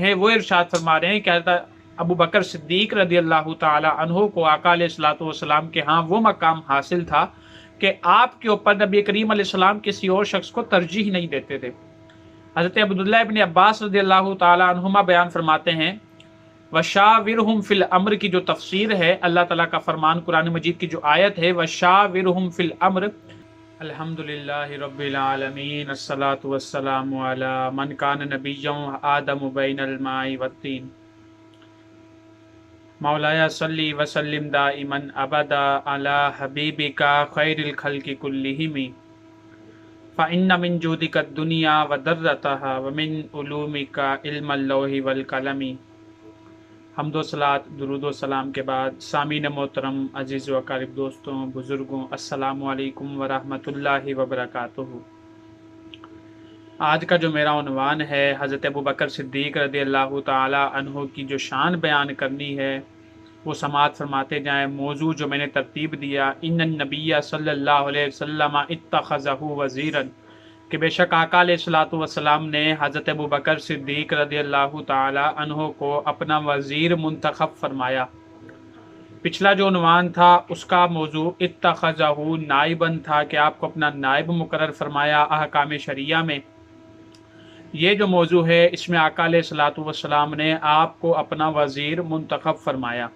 है वो इरशाद फरमा रहे हैं कि हज़रत अबू बकर सिद्दीक रदी अल्लाह ताला अन्हो को आका अलैहिस्सलातु वस्सलाम के यहाँ वो मकाम हासिल था कि आपके ऊपर नबी करीम अलैहिस्सलाम किसी और शख्स को तरजीह नहीं देते थे। हज़रत अब्दुल्लाह इब्न अब्बास रदी अल्लाह ताला अन्हुमा बयान फरमाते हैं, वशाविरहुम फिल अम्र की जो तफसीर है, अल्लाह ताला का फरमान कुरान मजीद की जो आयत है, वशाविरहुम फिल अम्र, अल्हम्दुलिल्लाहि रब्बिल आलमीन, अस्सलातु वस्सलामु अला मन कान नबिय्यन आदम बैनल माई वत्तीन, मौलाया सल्ली वसल्लिम दाइमन अबदा अला हबीबिका खैरिल खल्क़ि कुल्लिहिम, फ़इन्न मिन जूदिका दुनिया व दर्रतहा व मिन उलूमिका इल्मल लौहि वल कलमी। हम्दो सलात दुरूदो सलाम के बाद सामीन मोहतरम अजीज़ व क़रीब दोस्तों बुज़ुर्गों, अस्सलामु अलैकुम व रहमतुल्लाहि व बरकातुहू। आज का जो मेरा उन्वान है, हज़रत अबू बकर सिद्दीक़ रज़ी अल्लाह ताला अन्हु की जो शान बयान करनी है वो समाअत फरमाते जाएँ। मौजू जो मैंने तरतीब दिया, इन्नन नबिय्य सल्लल्लाहु अलैहि वसल्लम इत्तख़ज़हु वज़ीरन, कि बेशक आका अलैहिस्सलातु वस्सलाम ने हज़रत अबू बकर सिद्दीक़ रज़ी अल्लाह ताला अन्हु को अपना वज़ीर मुंतखब फरमाया। पिछला जो उन्वान था उसका मौजू इत्तख़ज़हु नाइबन था कि आपको अपना नाइब मुकर्रर फरमाया अहकाम शरिया में। ये जो मौजू है इसमें आका अलैहिस्सलातु वस्सलाम ने आपको अपना वज़ीर मुंतखब फरमाया,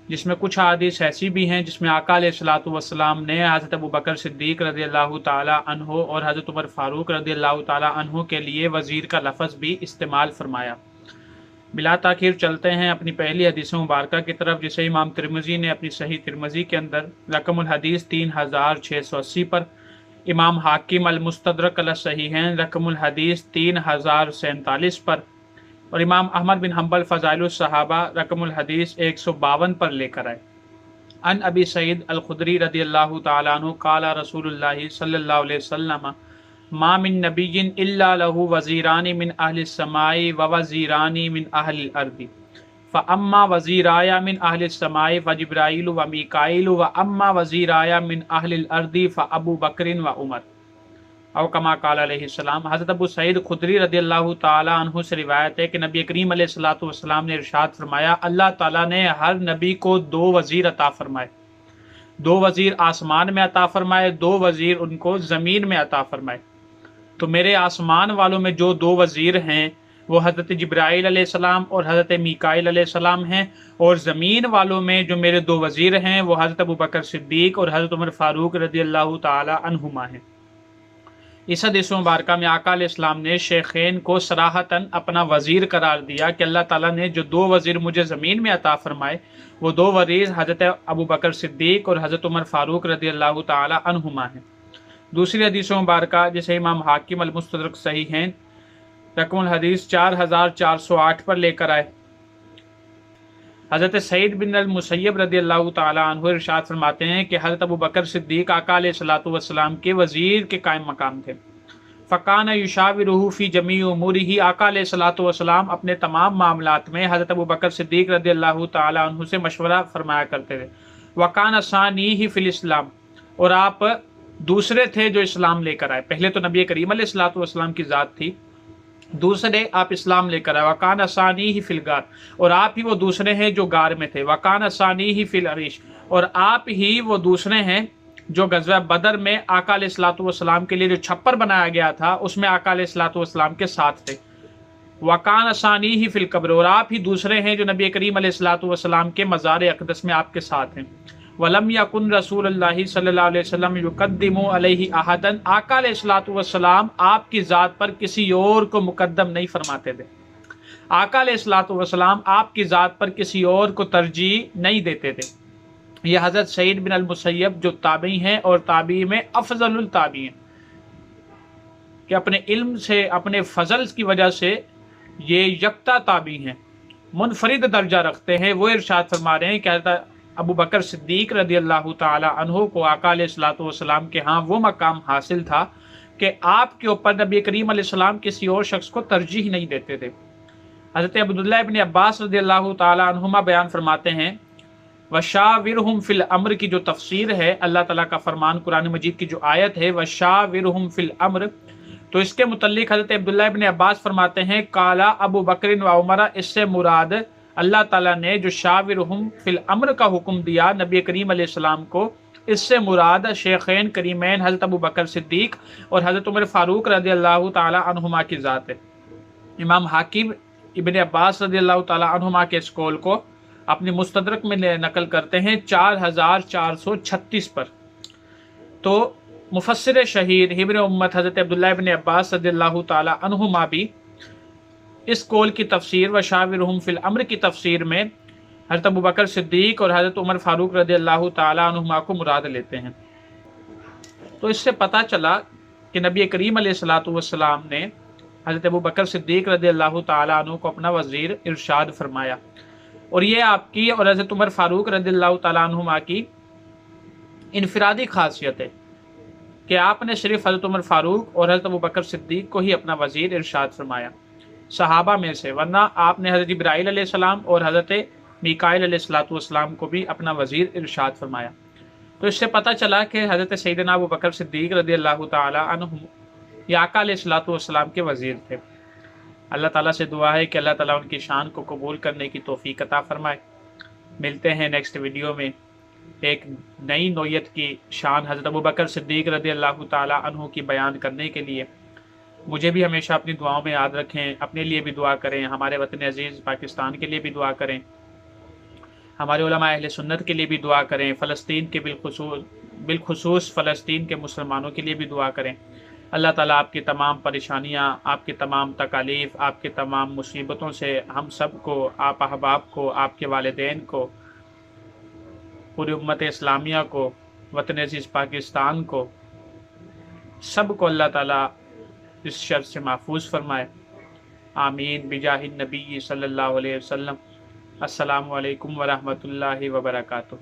जिसमें कुछ हदीस ऐसी भी हैं जिसमें आका अलैहिस्सलातु वस्सलाम ने हज़रत अबू बकर सिद्दीक़ रज़ी अल्लाह ताला अन्हु और हज़रत उमर फ़ारूक रज़ी अल्लाह ताला अन्हु के लिए वज़ीर का लफ़्ज़ भी इस्तेमाल फरमाया। बिला ताख़ीर चलते हैं अपनी पहली हदीस मुबारका की तरफ, जिसे इमाम तिरमिज़ी ने अपनी सही तिरमिज़ी के अंदर रकमुल हदीस 3680 पर, इमाम हाकिम अल मुस्तदरक अल सहीहैन रकमुल हदीस 3047 पर और इमाम अहमद बिन हम्बल फ़ज़ाइलुस सहाबा रकमुल हदीस 152 पर लेकर आए। अन अबी सईद अल खुदरी रदी अल्लाह ताला अन्हु क़ाला रसूलुल्लाह सल्लल्लाहु अलैहि वसल्लम मा मिन नबिय्यिन इल्ला लहु वज़ीरानी मिन अहलिस समाई व वज़ीरानी मिन अहलिल अर्दी, फ़अम्मा वज़ीराया मिन अहलिस समाई व जिब्राईलु व मीकाईलु व अम्मा वज़ीराया मिन अहलिल अर्दी फ़अबू बकरिन व उमर, और कमा क़ाल अलैहिस्सलाम। हज़रत अबू सईद खुदरी रज़ी अल्लाह ताला अन्हु से रिवायत है कि नबी करीम अलैहिस्सलातु वस्सलाम ने इरशाद फरमाया, अल्लाह ताला ने हर नबी को 2 वज़ीर अता फरमाए, 2 वज़ीर आसमान में अता फरमाए, 2 वज़ीर उनको ज़मीन में अता फरमाए। तो मेरे आसमान वालों में जो 2 वज़ीर हैं वो हज़रत जिब्राईल अलैहिस्सलाम और हज़रत मीकाईल अलैहिस्सलाम हैं, और ज़मीन वालों में जो मेरे 2 वज़ीर हैं वो हज़रत अबू बकर सिद्दीक़ और हज़रत उमर फ़ारूक रज़ी अल्लाह ताला अन्हुमा हैं। इस हदीस मुबारका में आका अलैहिस्सलाम ने शेखैन को सराहतन अपना वज़ीर करार दिया कि अल्लाह ताला ने जो 2 वज़ीर मुझे ज़मीन में अता फरमाए वो 2 वज़ीर हज़रत अबू बकर सिद्दीक़ और हज़रत उमर फ़ारूक रज़ी अल्लाह ताला अन्हुमा हैं। दूसरी हदीस मुबारका जिसे इमाम हाकिम अल मुस्तदरक सहीहैन रकमुल हदीस 4408 पर लेकर आए, हज़रत सईद बिन अल मुसय्यब रज़ी अल्लाह ताला अन्हु इरशाद फरमाते हैं कि हज़रत अबू बकर सिद्दीक़ आका अलैहिस्सलातु वस्सलाम के वज़ीर के कायम मकाम थे। फ़कान युशाविरुहु फ़ी जमी उमूरिही, आका अलैहिस्सलातु वस्सलाम अपने तमाम मामलात में हज़रत अबू बकर सिद्दीक़ रज़ी अल्लाह ताला अन्हु से मशवरा फरमाया करते थे। वकान सानीही फ़िल इस्लाम, और आप दूसरे थे जो इस्लाम लेकर आए। पहले तो नबी करीम अलैहिस्सलातु वस्सलाम की ज़ात थी, दूसरे आप इस्लाम लेकर आए। वकान असानी ही फिल गार, और आप ही वो दूसरे हैं जो गार में थे। वकान असानी ही फिल अरीश, और आप ही वो दूसरे हैं जो गज़वा बदर में आका अलैहिस्सलातु वस्सलाम के लिए जो छप्पर बनाया गया था उसमें आका अलैहिस्सलातु वस्सलाम के साथ थे। वकान असानी ही फिल कब्र, और आप ही दूसरे हैं जो नबी करीम अलैहिस्सलातु वस्सलाम के मज़ार अक़दस में आपके साथ हैं। वलम यकुन रसूलुल्लाह सल्लल्लाहु अलैहि वसल्लम युक़द्दिमु अलैहि अहदन, आका अलैहिस्सलातु वस्सलाम आपकी ज़ात पर किसी और को मुक़द्दम नहीं फरमाते थे। आका अलैहिस्सलातु वस्सलाम आपकी ज़ात पर किसी और को तरजीह नहीं देते थे। यह हज़रत सईद बिन अल मुसय्यब जो ताबी हैं और ताबी में अफज़लुल ताबी हैं, कि अपने इल्म से अपने फ़ज़ल की वजह से ये यकता ताबी हैं, मुनफरिद दर्जा रखते हैं। वो इरशाद फरमा रहे हैं कि हज़रत अबू बकर सिद्दीक़ रज़ी अल्लाह ताला अन्हु को आका अलैहिस्सलातु वस्सलाम के यहाँ वो मकाम हासिल था कि आपके ऊपर नबी करीम अलैहिस्सलाम किसी और शख्स को तरजीह नहीं देते थे। हज़रत अब्दुल्लाह इब्न अब्बास रज़ी अल्लाह ताला अन्हुमा बयान फरमाते हैं, वशाविरहुम फिल अम्र की जो तफसीर है, अल्लाह ताला का फरमान कुरान मजीद की जो आयत है वशाविरहुम फिल अम्र, تو اس کے متعلق حضرت عبداللہ ابن عباس فرماتے ہیں قالا ابو بکر و عمر، اس سے مراد اللہ تعالیٰ نے جو شاورہم فی الامر کا حکم دیا نبی کریم علیہ السلام کو، اس سے مراد شیخین کریمین حضرت ابو بکر صدیق اور حضرت عمر فاروق رضی اللہ تعالی عنہما کی ذات ہے۔ امام حاکم ابن عباس رضی اللہ تعالی عنہما کے اس قول کو اپنی مستدرک میں نقل کرتے ہیں 4436 پر۔ تو مفسر شہیر حبر امت حضرت عبداللہ ابن عباس رضی اللہ تعالی عنہما بھی اس قول کی تفسیر و شاورہم فی الامر کی تفسیر میں حضرت ابو بکر صدیق اور حضرت عمر فاروق رضی اللہ تعالی عنہما کو مراد لیتے ہیں۔ تو اس سے پتہ چلا کہ نبی کریم علیہ الصلوۃ والسلام نے حضرت ابو بکر صدیق رضی اللہ تعالی عنہ کو اپنا وزیر ارشاد فرمایا، اور یہ آپ کی اور حضرت عمر فاروق رضی اللہ تعالی عنہما کی انفرادی خاصیت ہے کہ آپ نے صرف حضرت عمر فاروق اور حضرت ابو بکر صدیق کو ہی اپنا وزیر ارشاد فرمایا صحابہ میں سے، ورنہ آپ نے حضرت جبرائیل علیہ السلام اور حضرت میکائیل علیہ السلام کو بھی اپنا وزیر ارشاد فرمایا۔ تو اس سے پتہ چلا کہ حضرت سیدنا ابو بکر صدیق رضی اللہ تعالی عنہ یہ آقا علیہ السلام کے وزیر تھے۔ اللہ تعالیٰ سے دعا ہے کہ اللہ تعالیٰ ان کی شان کو قبول کرنے کی توفیق عطا فرمائے۔ ملتے ہیں نیکسٹ ویڈیو میں ایک نئی نوعیت کی شان حضرت ابو بکر صدیق رضی اللہ تعالی عنہ کی بیان کرنے کے لیے۔ مجھے بھی ہمیشہ اپنی دعاؤں میں یاد رکھیں، اپنے لیے بھی دعا کریں، ہمارے وطن عزیز پاکستان کے لیے بھی دعا کریں، ہمارے علماء اہل سنت کے لیے بھی دعا کریں، فلسطین کے بالخصوص فلسطین کے مسلمانوں کے لیے بھی دعا کریں۔ اللہ تعالیٰ آپ کی تمام پریشانیاں، آپ کی تمام تکالیف، آپ کی تمام مصیبتوں سے ہم سب کو، آپ احباب کو، آپ کے والدین کو، پوری امت اسلامیہ کو، وطن عزیز پاکستان کو، سب کو اللہ تعالیٰ اس شر سے محفوظ فرمائے۔ آمین بجاہ النبی صلی اللہ علیہ وسلم۔ السلام علیکم ورحمۃ اللہ وبرکاتہ۔